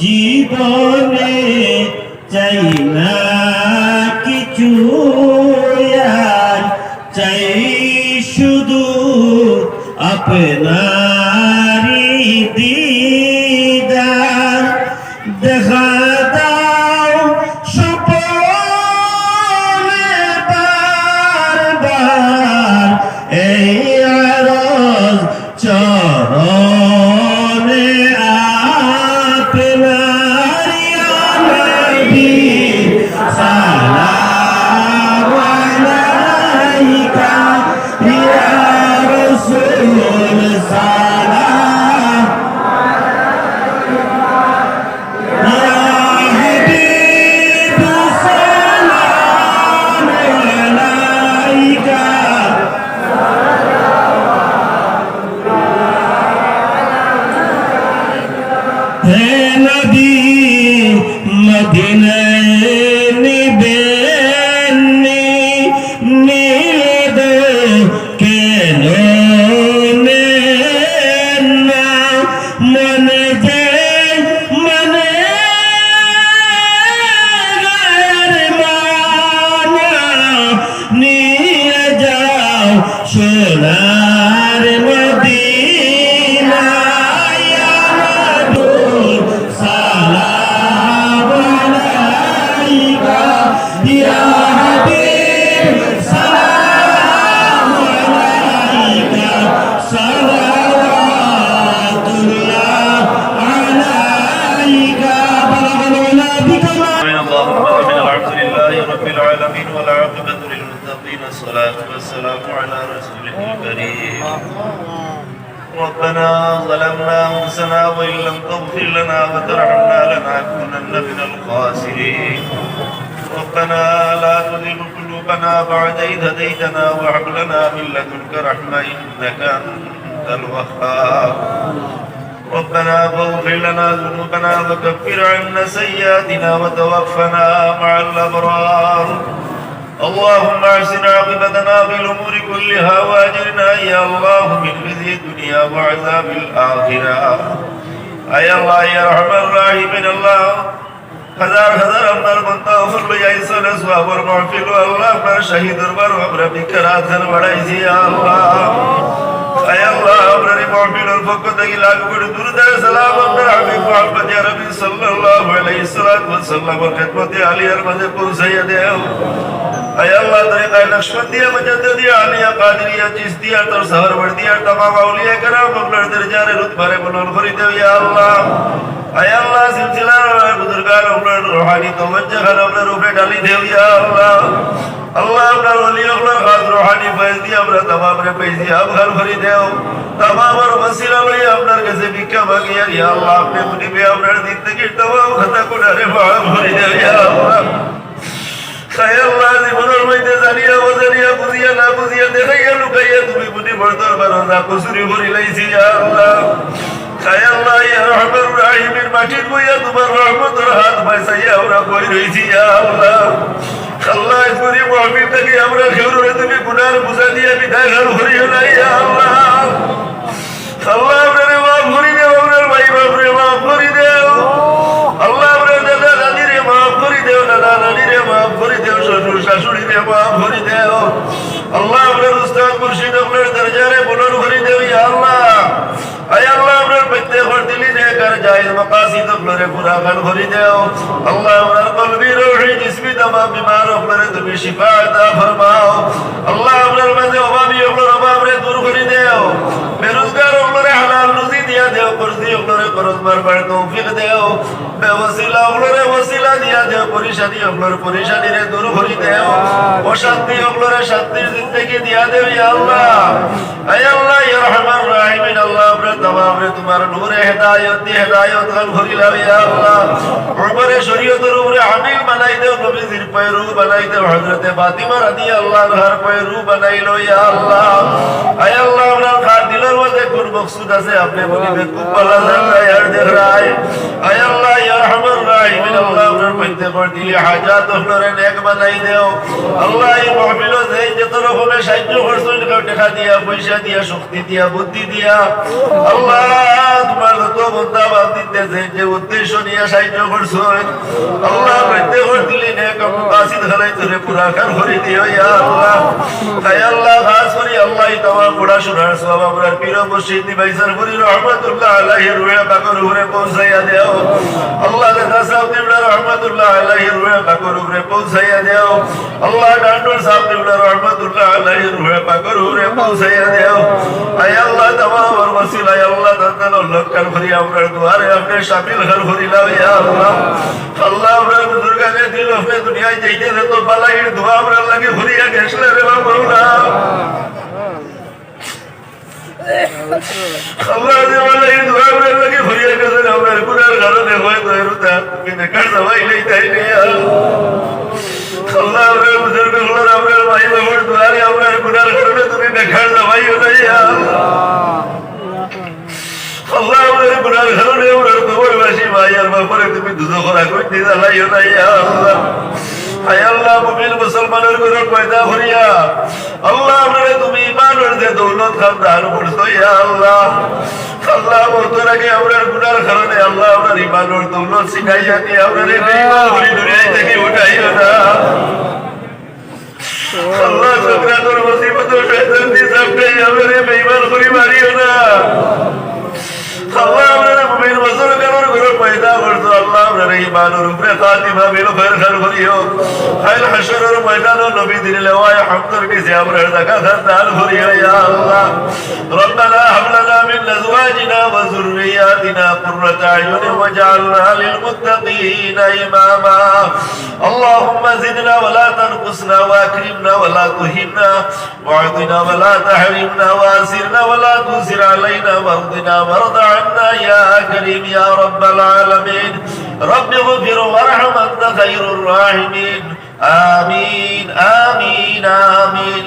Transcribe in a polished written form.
জীবনে চাই না কিছু আর চাই শুধু আপনারি দিদার দেখা দাও স্বপ্নে বারবার এই আরজ চরণে আপনারি নবী সালাম আলাইকা ইয়া রাসূল সালাম ইয়া হাবিব সালাম আলাইকা হে নবী মদিনায় নিবেননি নিবে কেন নেন না মনে যে মনে গায়ের মানা নিয়ে যাও সোনার মদিনা ইয়া রাসূল সালাম আলাইকা ইয়া হাবিব সালাম আলাইকা সালাওয়াতুল্লাহ আলাইকা বালাগনা বিকামা اللهم آمين. الحمد لله رب العالمين والعاقبة للمتقين الصلاة والسلام على رسوله الكريم. ربنا ظلمنا أنفسنا وإن لم تغفر لنا وترحمنا لنكونن من الخاسرين. ربنا لا تزغ قلوبنا بعد إذ هديتنا وهب لنا من لدنك رحمة إنك أنت الوهاب. ربنا فاغفر لنا ذنوبنا وكفر عنا سيئاتنا وتوفنا مع الأبرار. اللهم احسن عاقبتنا في الأمور كلها وأجرنا يا الله من خزي الدنيا وعذاب الآخرة. أي الله يا أرحم الراحمين الله হাজার হাজার আপনার বান্দা ওপর লইয়া ইসলে সওয়াবের মাহফিল আল্লাহ আপনার শহীদ দরবার আমরা বিকরাত হান বাড়াইছি আল্লাহ আয় আল্লাহ আপনার মাহফিলের পক্ষ থেকে লাখ কোটি দুরূদ সালাম আপনার হাবিব মুহাম্মদ ইয়া রাব্বি সাল্লাল্লাহু আলাইহি ওয়াসাল্লামের খিদমতে আলিয়ার মাঝে পৌঁছাইয়া দেও আয় আল্লাহ তরিকায়ে নকশবন্দিয়া মুজাদ্দিদিয়া আলিয়া কাদেরিয়া চিশতিয়া তোর সহরওয়ার্দিয়া तमाम আউলিয়া کرام আপনার দরজারে রুতবারে বুলন্দ করে দেও ইয়া আল্লাহ আয় আল্লাহ সিলসিলার বুজুর্গান আপনার রূহানি তওজ্জহ আপনার উপরে ডালি দেও ইয়া আল্লাহ আল্লাহ আপনার ওলি আপনার খাস রূহানি ফয়েজ দিয়ে আমরা तमाम রে পেয়েছি আবহার ভরি দেও तमाम আর ওসিলা লইয়া আপনার কাছে ভিক্ষা মাগিয়া ইয়া আল্লাহ আপনি মুনিবে আপনার দিন থেকে तमाम খাতা কোডারে মাফ করে দেও ইয়া আল্লাহ আয় আল্লাহ জীবনের মধ্যে জানিয়া অজানিয়া বুঝিয়া না বুঝিয়া দেখাইয়া লুকাইয়া তুমি বুনি বর্দর বারোজা কসুরি ভরি লাইছি ইয়া আল্লাহ আয় আল্লাহ ইয়া রহমান রাহিমের মাটির বইয়া তোমার রহমতের হাত বাঁচাইয়া আমরা কই রইছি ইয়া আল্লাহ আল্লাহ ইসরি মুহাম্মদ থেকে আমরা খেউরে তুমি গুনার বুঝা দিয়া বিদায় ঘর ভরিও না ইয়া আল্লাহ আল্লাহ আপনারে মাফ করে দেও আপনার ভাই বাপরে মাফ করে দেও আল্লাহ আপনার দাদা দাদিরে মাফ করে দেও দাদা নানিরে মাফ করে দেও শ্বশুর শাশুড়িরে মাফ করে দেও আল্লাহ আপনার উস্তাদ মুর্শিদ আপনার দরজারে বুলন্দ করে দেও ইয়া আল্লাহ আয় আল্লাহ আপনার প্রত্যেকের দিলি নেকার জায়েজ মাকাসিদ আপনারে পুরা গান করে দেও আল্লাহ আপনার কলবি রূহি জিসমি तमाम बीमार আপনারে তুমি শিফা আতা ফরমাও আল্লাহ আপনার মাঝে অভাবী আপনার অভাবরে দূর করে দেও বেরোজগার আপনারে হালাল রুজি দিয়া দেও করজি আপনারে করজ মারবার তৌফিক দেও বেওসিলা আপনারে ওসিলা দিয়া দেও পরিশানি আপনার পরিশানিরে দূর করে দেও অশান্তি আপনারে শান্তির জিন্দেগি দিয়া দেও ইয়া আল্লাহ আয় আল্লাহ ইয়া রহমান রাহিমিন আল্লাহ আপনার तमाम রে তোমার নূরে হেদায়েত দিয়ে হেদায়েত গান ভরি লাও ইয়া আল্লাহ উমরে শরীয়তের উপরে আমিল বানাই দেও নবীজির পয়রু বানাই দেও হযরতে ফাতিমা রাদিয়াল্লাহু আনহার পয়রু বানাইলো ইয়া আল্লাহ আয় আল্লাহ আপনার খার দিলের মধ্যে কোন মকসুদ আছে আপনি বলিবে খুব ভালো জানলা ইয়ার দেখ রায় আয় আল্লাহ ইয়া রহমান রাহিমিন আল্লাহ আপনার মধ্যে পড় দিলে হাজাত আপনারে নেক বানাই দেও আল্লাহ এই মাহফিলে যেই যত রকমের সাহায্য করছেন টাকা দিয়া পয়সা দিয়া শক্তি দিয়া বুদ্ধি দিয়া আল্লাহ তোমার যত বান্দা বান্দিতে হইতে যে উদ্দেশ্য নিয়ে সাহায্য করছো আল্লাহ প্রত্যেক দিলে নেক কাসিদ খালাই তোরে পুরা কার করে দিও ইয়া আল্লাহ তাই আল্লাহ খাস করি আল্লাহ তোমার পড়াশোনার সওয়াব আমরা পীর মুর্শিদ ভাইসার করি রহমাতুল্লাহ আলাইহি রুহে পাকের উপরে পৌঁছাইয়া দাও আল্লাহ দাদা সাহেব দিবলা রহমাতুল্লাহ আলাইহি রুহে পাকের উপরে পৌঁছাইয়া দাও আল্লাহ ডান্ডুর সাহেব দিবলা রহমাতুল্লাহ আলাইহি রুহে পাকের উপরে পৌঁছাইয়া দাও আয় আল্লাহ তোমার ওসিলা আল্লাহ দাদা লক্কার করি আমরা দুয়ারে আপনি শামিল ঘর করি লাও ইয়া আল্লাহ আল্লাহ আমরা বুজুর্গানে দিল আপনি দুনিয়ায় যাইতে তো বালাইর দোয়া আমরা লাগে ঘুরিয়া গেছলে রে বাবা আল্লাহ বালাইর দোয়া আমরা লাগে ঘুরিয়া গেছলে আমরা গুনার কারণে হয় তো এরুতা তুমি দেখার সবাই নেই তাই নেই আল্লাহ আমরা বুজুর্গ হলো আমরা ভাই বাবার দুয়ারে আমরা গুনার কারণে তুমি দেখার সবাই নাই আল্লাহ আমাদের গুনার কারণে আমরা কবরবাসী ভাই আর বাপরে তুমি দুজো করা করতে জ্বালাইও নাই আল্লাহ আয় আল্লাহ মুমিন মুসলমানের ঘরে পয়দা করিয়া আল্লাহ আমারে তুমি ইমানের যে দৌলত খান দান করছো ইয়া আল্লাহ আল্লাহ মরতের আগে আমরার গুনার কারণে আল্লাহ আমার ইমানের দৌলত শিখাইয়া দিয়ে আমারে বেঈমান হয়ে দুনিয়ায় থেকে উঠাইও না আল্লাহ সকরাতর মুসিবত শয়তান দি সামনে আমারে বেঈমান করে মারিও না আল্লাহ আমরা মুমিন মুসলমানের ঘরে পয়দা করছো আল্লাহ আমরা ইমানের উপরে খাতিমা বিল খায়র খার করিও খায়র হাশরের ময়দান নবী দিন লওয়ায় হামদর কাছে আমরা জাকাত দান করিও ইয়া আল্লাহ ربنا هب لنا من ازواجنا وذرياتنا قرة اعين واجعلنا للمتقين اماما اللهم زدنا ولا تنقصنا واكرمنا ولا تهنا واعطنا ولا تحرمنا واسرنا ولا تؤثر علينا وارضنا وارض عنا يا كريم يا رب العالمين رب اغفر وارحم انت خير الراحمين آمين آمين آمين.